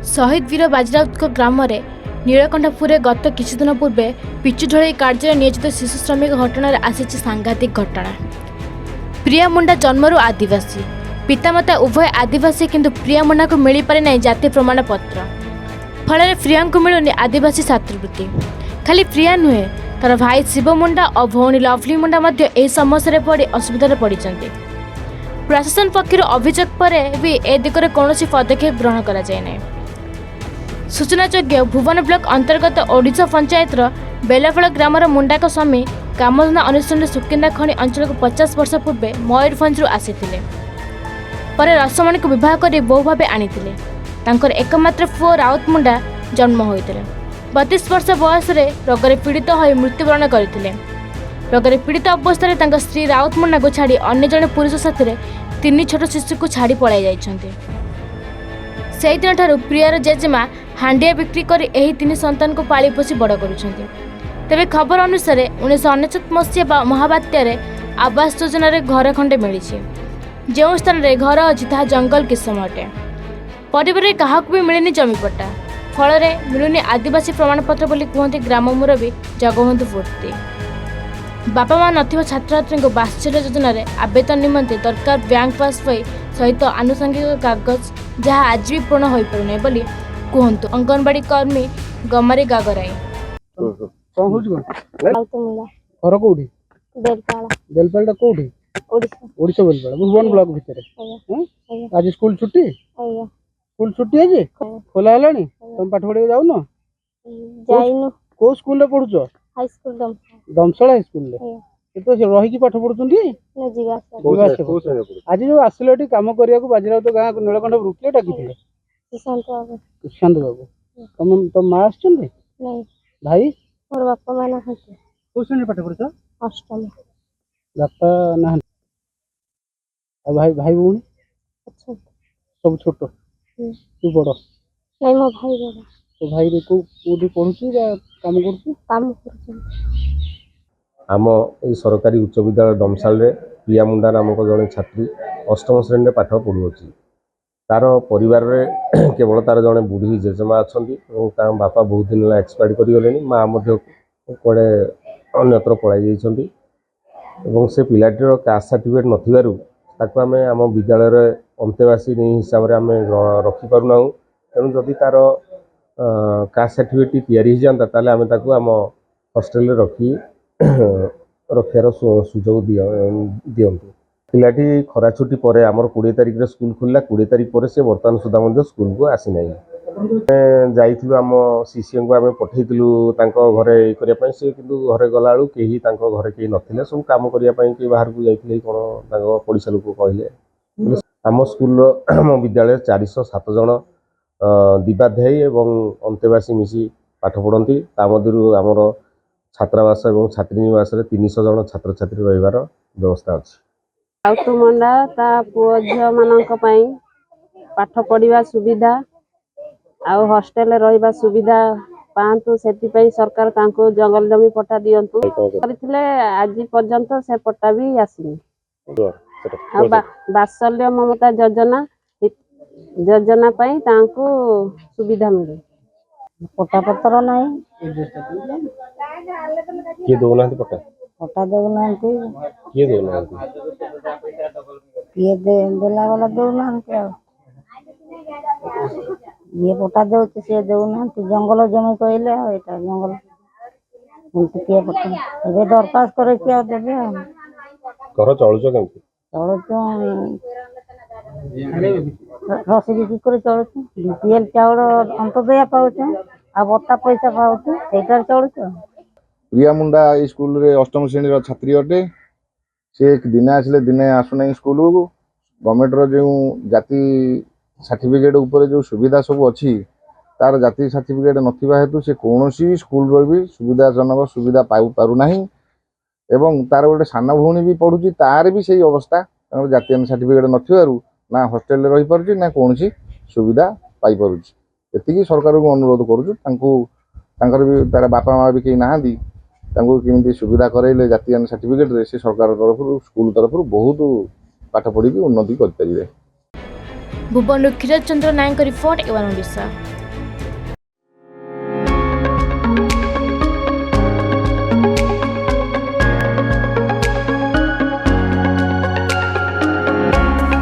शहीद वीर बाजीराउत ग्राम नीलकंठपुर गत किछुदिन पूर्वे पिचु ढोई कार्य नियोजित शिशु श्रमिक घटना आसी सांघातिक घटना। प्रिया मुंडा जन्मरू आदिवासी, पितामाता उभय आदिवासी, किंतु प्रिया मुंडा को मिल पारे ना जातीय प्रमाणपत्र। फल प्रिया को मिलूनी आदिवासी छात्रवृत्ति। खाली प्रिया नुहे, तार भाई शिव मुंडा और भौणी लवली मुंडा यह समस्या पड़ असुविधा पड़। प्रशासन पक्षर अभियोग पर भी ए दिगरे कौन पदक्षेप ग्रहण करा जाए ना। सूचनायोग्य भुवन ब्लॉक अंतर्गत ओडिशा पंचायत बेलाफल ग्रामर मुंडा स्वामी कामधंदा अनुष्ठान सुकिंदा खଣି अंचल को 50 वर्ष पूर्वे मयूरभंज आसी पर रसमणी को विवाह कर बहु भाव आनी एकमात्र पुओ राउत मुंडा जन्म होते 32 वर्ष बयस रोग पीड़ित हो मृत्युवरण करते। रोग पीड़ित अवस्था स्त्री राउत मुंडा को छाड़ी अन्य जड़े पुरुष साथी 3 छोट शिशु को छाड़ी पलाई जाइछन्ते। से दिन ठारू प्रियार जेजेमा हांडिया बिक्री कर एही 3 संतान को पाली पोषी बड़ करुछन्ते। तेबे खबर अनुसार 1999 मसीहा महाबात्यार आवास योजन घर खंडे मिली। जो स्थान रे घर अच्छी ता जंगल किसम अटे। परिवार क्या भी मिलनी जमीपट्टा, फल मिलूनी आदिवासी प्रमाणपत्र बोली कहते ग्राम मुरबी जगबंधु पूर्ति। बापा माँ नथिबा छात्र छात्री को बात्सल्य योजन आवेदन निमंते दरकार बैंक पास बही सहित आनुषंगिक कागज जहाँ आज भी पूर्ण हो पारे बोली कहतु अंगनवाड़ी कर्मी गमारी गागराई। घर कोठी बेलपाड़ा कोठी ओडिशा बेलपाड़ा भुवन ब्लॉक भितर आज स्कूल छुट्टी आज खोला हलानी तुम पाठ पढ़े जाऊ न को स्कूल रे पढुछ हाई स्कूल दमसला हाई स्कूल रे तो रही पाठ पढ़ुछंती आज जो आसिलो एटी काम करिया को बाजीराउत गाँ नीलकंठ रुकिए डाकिथिले सुशांत बाबू तुम माँ आछंती नहीं भाई मोर बापा माना हते को श्रेणी पाठ पढ़ुछ अष्टम बापा ना भाई भाई भौणी अच्छा सब छोट तू बड़ नहीं मो भाई बड़ा तो भाई रे को पढ़ुछ काम करछन आम ये सरकारी उच्च विद्यालय डमसाल प्रिया मुंडा नामक जड़े छात्री अष्टम श्रेणी में पाठ पढ़ुची। तार परिवार केवल तार जड़े बुढ़ी जेजेमा अच्छा बापा बहुत दिन एक्सपायर करगले। माँ कड़े अन्यत्र पलाई से पिलाटीर कास्ट सर्टिफिकेट नाथू आम आम विद्यालय अंतेवासी हिसाब से आम रखिपारूना। तेणु जदि तार कास्ट सर्टिफिकेट तैयारी जाता ताले आम आम हॉस्टेल रखी रखार सुजोग दिंतु। पिलाटी खरा छुट्टी पर आमर 20 तारिख रे स्कूल खुलला। 20 तारिख पर से बर्तमान सुधा स्कूल को आसी ना। जाइलु आम सीसीएम को आम पठेलु घरे करने से कि घरे गला बेलू कहीं घरे कहीं नथिले सब काम करने बाहर को जाइए कौन पड़ोसा लोक कहले। आम स्कूल आम विद्यालय 407 जन दिवाध्यायी एवं अंतेवासी मिसी पाठ पढ़ती। मध्य आमर छात्रावास और छात्री निवास 300 जन छात्र छात्री रहिबार व्यवस्था अच्छी। राउत मुंडा ता पुओ झियो मानक पई पाठ पढ़िबा सुविधा आउ हॉस्टेल रहिबा सुविधा पांतु सेति पई सरकार तांको जंगल जमी पट्टा दियंतु करथिले। आज पर्यंत से पट्टा भी आसीनी। बात्सल्य ममता योजना पई तांको सुविधा मिले। पट्टा पत्र नहीं किए दौना पट्टा पट्टा देना किए दौना किए देला वाला देना ये पट्टा दे सी देना जंगल जमी कहले यहाँ जंगल किए पट्टा दरखास्त करे देवे घर चलुच केमती रसी बिक्री कर चलुच बीपीएल चाउल अंतदया पाउछ आ बत्ता पैसा पाउछ सेटार चलुच। प्रिया मुंडा स्कूल रे अष्टम श्रेणी छात्री अटे। से दिने आसले दिने आसुना स्कूल को गवर्नमेंट जो जाति सर्टिफिकेट उपर जो सुविधा सब अच्छी तार जाति सर्टिफिकेट नथिबा हेतु से कौन स्कूल रो भी सुविधाजनक सुविधा पाई पारुना। एवं तार गोटे सान भौणी भी पढ़ुची तार भी सही अवस्था जातीय सर्टिफिकेट नथिबारु ना हॉस्टेल रही पारुची ना कौन सुविधा पाई पारुची। एतिकी सरकार को अनुरोध करूँ तांकर भी तार बापा माँ भी कहीं नहांती केमी सुविधा कराइले जातीय सर्टिफिकेट रे से सरकार तरफ स्कूल तरफ बहुत पाठ पढ़ी उन्नति करें। ଭୁବନରୁ କ୍ଷୀରଚନ୍ଦ୍ର ନାୟକଙ୍କ ରିପୋର୍ଟ A1 ଓଡ଼ିଶା।